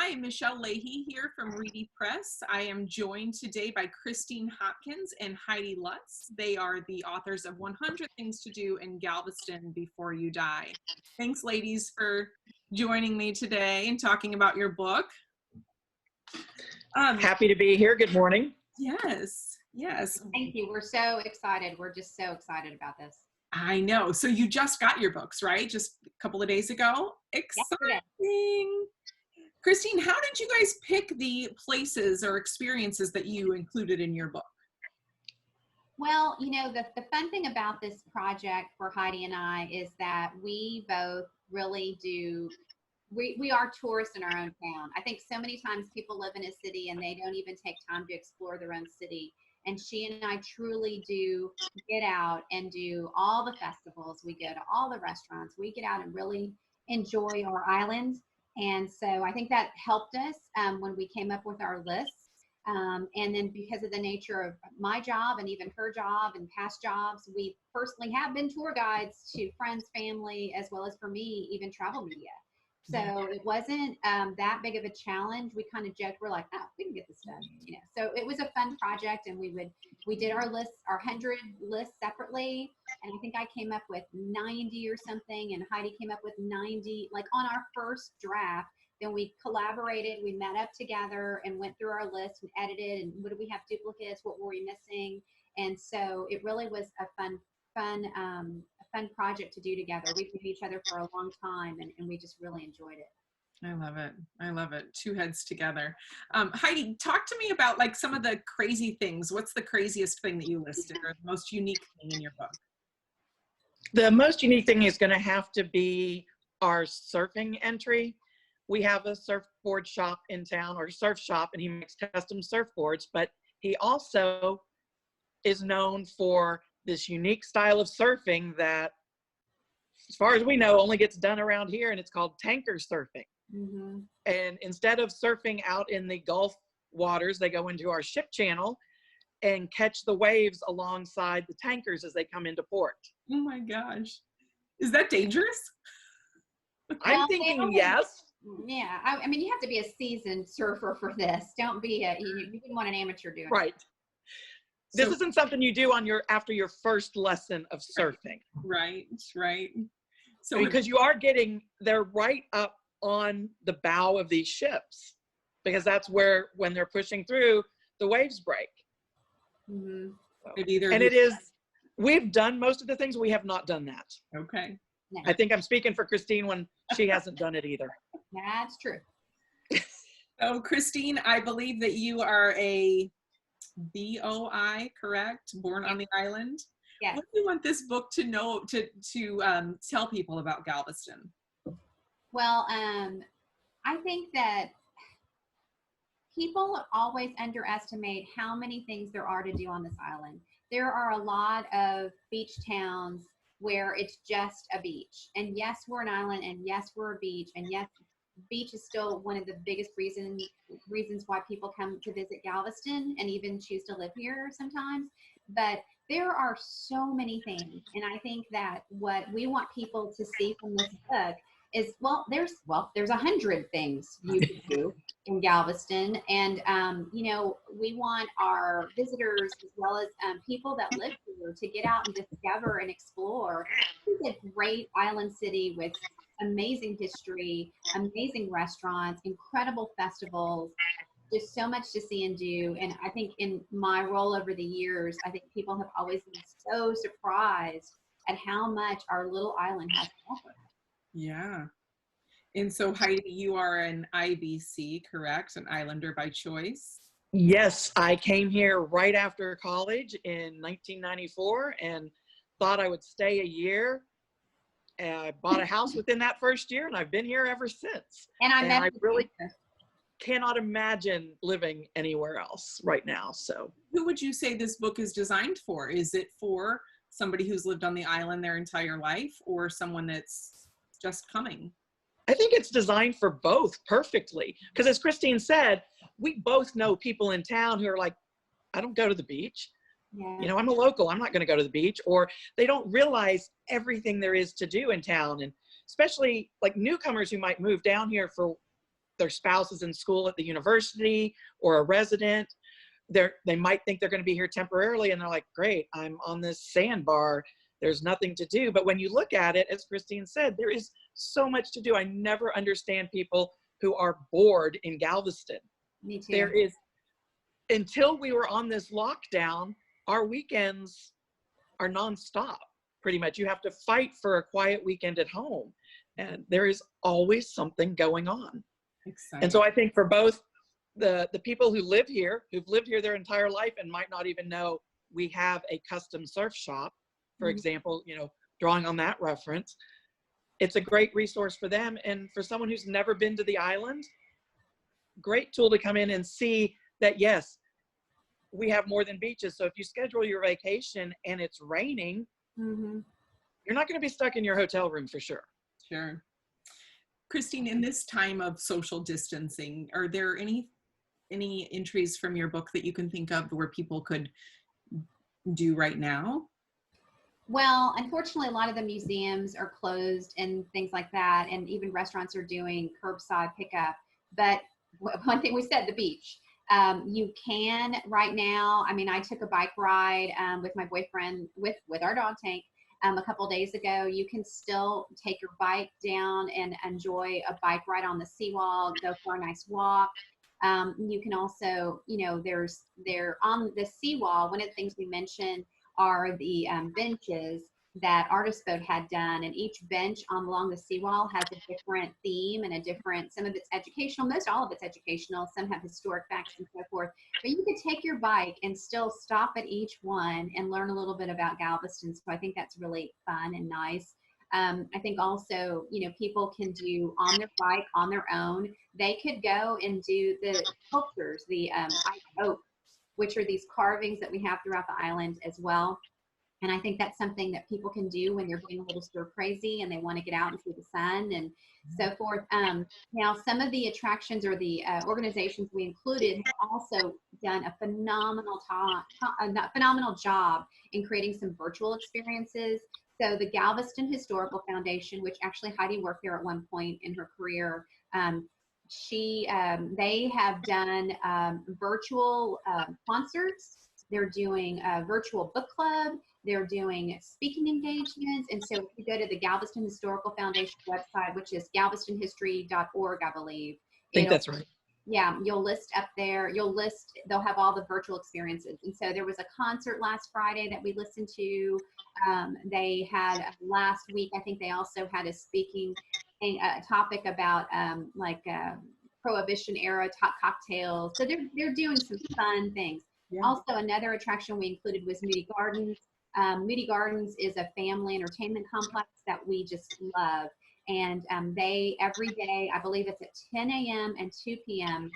Hi, Michelle Leahy here from Reedy Press. I am joined today by Christine Hopkins and Heidi Lutz. They are the authors of 100 Things to Do in Galveston Before You Die. Thanks, ladies, for joining me today and talking about your book. Happy to be here. Good morning. Yes, yes. Thank you. We're so excited. We're just so excited about this. I know. So you just got your books, right? Just a couple of days ago? Yesterday. Exciting. Christine, how did you guys pick the places or experiences that you included in your book? Well, you know, the fun thing about this project for Heidi and I is that we both really do, we are tourists in our own town. I think so many times people live in a city and they don't even take time to explore their own city. And she and I truly do get out and do all the festivals. We go to all the restaurants. We get out and really enjoy our island. And so I think that helped us when we came up with our lists. And then because of the nature of my job and even her job and past jobs, we personally have been tour guides to friends, family, as well as for me, even travel media. So it wasn't that big of a challenge. We kind of joked, we're like, oh, we can get this done, you know. So it was a fun project, and we did our lists, our 100 lists separately, and I think I came up with 90 or something, and Heidi came up with 90, like on our first draft. Then we collaborated, we met up together and went through our list and edited, and what do we have duplicates, what were we missing? And so it really was a fun project to do together. We've known each other for a long time, and we just really enjoyed it. I love it. I love it. Two heads together. Heidi, talk to me about like some of the crazy things. What's the craziest thing that you listed, or the most unique thing in your book? The most unique thing is going to have to be our surfing entry. We have a surfboard shop in town, or surf shop, and he makes custom surfboards, but he also is known for this unique style of surfing that, as far as we know, only gets done around here, and it's called tanker surfing. Mm-hmm. And instead of surfing out in the Gulf waters, they go into our ship channel and catch the waves alongside the tankers as they come into port. Oh my gosh. Is that dangerous? I'm thinking yes. Yeah, I mean, you have to be a seasoned surfer for this. Don't be you didn't want an amateur doing it. Right. This isn't something you do on after your first lesson of surfing. Right, right. So because they're right up on the bow of these ships, because that's where, when they're pushing through, the waves break. Mm-hmm. We've done most of the things. We have not done that. Okay. No. I think I'm speaking for Christine when she hasn't done it either. That's true. So Christine, I believe that you are a BOI, correct? Born on the island. Yes. What do you want this book to know, to tell people about Galveston? Well, I think that people always underestimate how many things there are to do on this island. There are a lot of beach towns where it's just a beach. And yes, we're an island, and yes, we're a beach, and yes, beach is still one of the biggest reasons why people come to visit Galveston and even choose to live here sometimes. But there are so many things, and I think that what we want people to see from this book is, there's 100 things you can do in Galveston, and you know, we want our visitors as well as people that live here to get out and discover and explore. It's a great island city with amazing history, amazing restaurants, incredible festivals, just so much to see and do. And I think in my role over the years, I think people have always been so surprised at how much our little island has to offer. Yeah. And so Heidi, you are an IBC, correct? An Islander by choice? Yes, I came here right after college in 1994 and thought I would stay a year. I bought a house within that first year, and I've been here ever since. And I really cannot imagine living anywhere else right now. So who would you say this book is designed for? Is it for somebody who's lived on the island their entire life, or someone that's just coming? I think it's designed for both perfectly. Because as Christine said, we both know people in town who are like, I don't go to the beach. Yeah. You know, I'm a local, I'm not going to go to the beach. Or they don't realize everything there is to do in town. And especially like newcomers who might move down here for their spouse is in school at the university or a resident. They might think they're going to be here temporarily, and they're like, great, I'm on this sandbar. There's nothing to do. But when you look at it, as Christine said, there is so much to do. I never understand people who are bored in Galveston. Me too. There is, until we were on this lockdown, our weekends are nonstop, pretty much. You have to fight for a quiet weekend at home. And there is always something going on. Exciting. And so I think for both the people who live here, who've lived here their entire life and might not even know we have a custom surf shop, for example, you know, drawing on that reference, it's a great resource for them. And for someone who's never been to the island, great tool to come in and see that, yes, we have more than beaches. So if you schedule your vacation and it's raining, you're not going to be stuck in your hotel room for sure. Sure. Christine, in this time of social distancing, are there any entries from your book that you can think of where people could do right now? Well, unfortunately, a lot of the museums are closed and things like that, and even restaurants are doing curbside pickup. But one thing we said, the beach. You can right now. I mean, I took a bike ride with my boyfriend with our dog Tank a couple days ago. You can still take your bike down and enjoy a bike ride on the seawall, go for a nice walk. You can also, you know, they're on the seawall. One of the things we mentioned are the benches that Artist Boat had done, and each bench along the seawall has a different theme and a different, some of it's educational, most all of it's educational, some have historic facts and so forth, but you could take your bike and still stop at each one and learn a little bit about Galveston. So I think that's really fun and nice. I think also, you know, people can do on their bike, on their own, they could go and do the sculptures, the oak, which are these carvings that we have throughout the island as well. And I think that's something that people can do when they're being a little stir crazy and they want to get out and see the sun and so forth. Now, some of the attractions or the organizations we included have also done a phenomenal job in creating some virtual experiences. So the Galveston Historical Foundation, which actually Heidi worked there at one point in her career, they have done virtual concerts. They're doing a virtual book club. They're doing speaking engagements. And so if you go to the Galveston Historical Foundation website, which is galvestonhistory.org, I believe. I think that's right. Yeah, you'll list up there, they'll have all the virtual experiences. And so there was a concert last Friday that we listened to. They had last week, I think they also had a speaking topic about Prohibition era cocktails. So they're doing some fun things. Yeah. Also, another attraction we included was Moody Gardens. Moody Gardens is a family entertainment complex that we just love. And they, every day, I believe it's at 10 a.m. and 2 p.m.,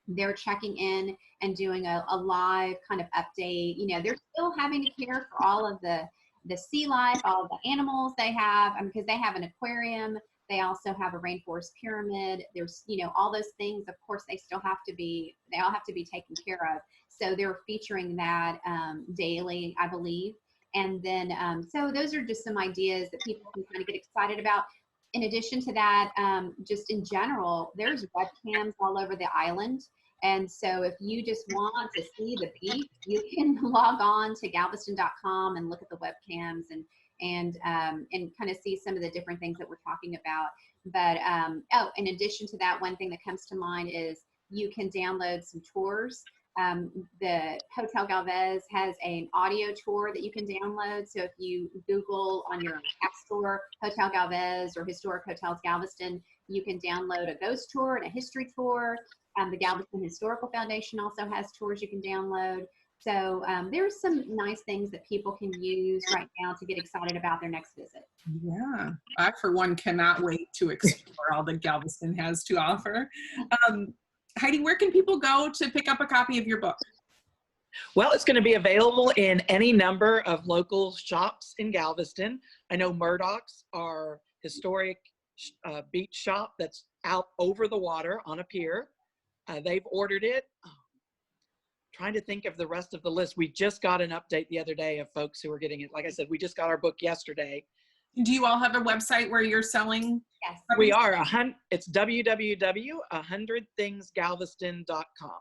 they're checking in and doing a live kind of update. You know, they're still having to care for all of the sea life, all of the animals they have, because they have an aquarium. They also have a rainforest pyramid. There's, you know, all those things, of course, they all have to be taken care of. So they're featuring that daily, I believe. And then, so those are just some ideas that people can kind of get excited about. In addition to that, just in general, there's webcams all over the island. And so if you just want to see the beach, you can log on to galveston.com and look at the webcams and kind of see some of the different things that we're talking about. But, in addition to that, one thing that comes to mind is you can download some tours. The Hotel Galvez has an audio tour that you can download. So if you Google on your app store, Hotel Galvez or Historic Hotels Galveston, you can download a ghost tour and a history tour. The Galveston Historical Foundation also has tours you can download. So there's some nice things that people can use right now to get excited about their next visit. Yeah, I for one cannot wait to explore all that Galveston has to offer. Heidi, where can people go to pick up a copy of your book? Well, it's going to be available in any number of local shops in Galveston. I know Murdoch's, our historic beach shop that's out over the water on a pier. They've ordered it. Trying to think of the rest of the list. We just got an update the other day of folks who are getting it. Like I said, we just got our book yesterday. Do you all have a website where you're selling? Yes. We are. It's www.100thingsgalveston.com.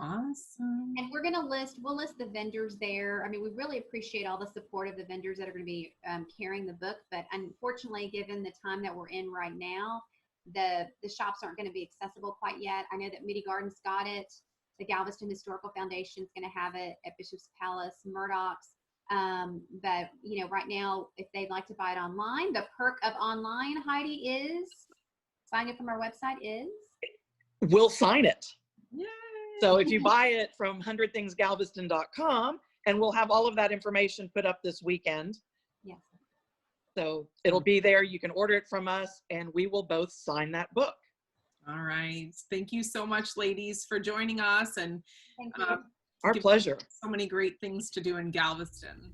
Awesome. And we'll list the vendors there. I mean, we really appreciate all the support of the vendors that are going to be carrying the book. But unfortunately, given the time that we're in right now, the shops aren't going to be accessible quite yet. I know that Moody Gardens got it. The Galveston Historical Foundation is going to have it at Bishop's Palace, Murdoch's. But you know, right now, if they'd like to buy it online, the perk of online, Heidi, is buying it from our website is? We'll sign it. Yay. So if you buy it from 100thingsgalveston.com, and we'll have all of that information put up this weekend. Yes. So it'll be there. You can order it from us, and we will both sign that book. All right. Thank you so much, ladies, for joining us. And Thank you. Our pleasure. so many great things to do in Galveston.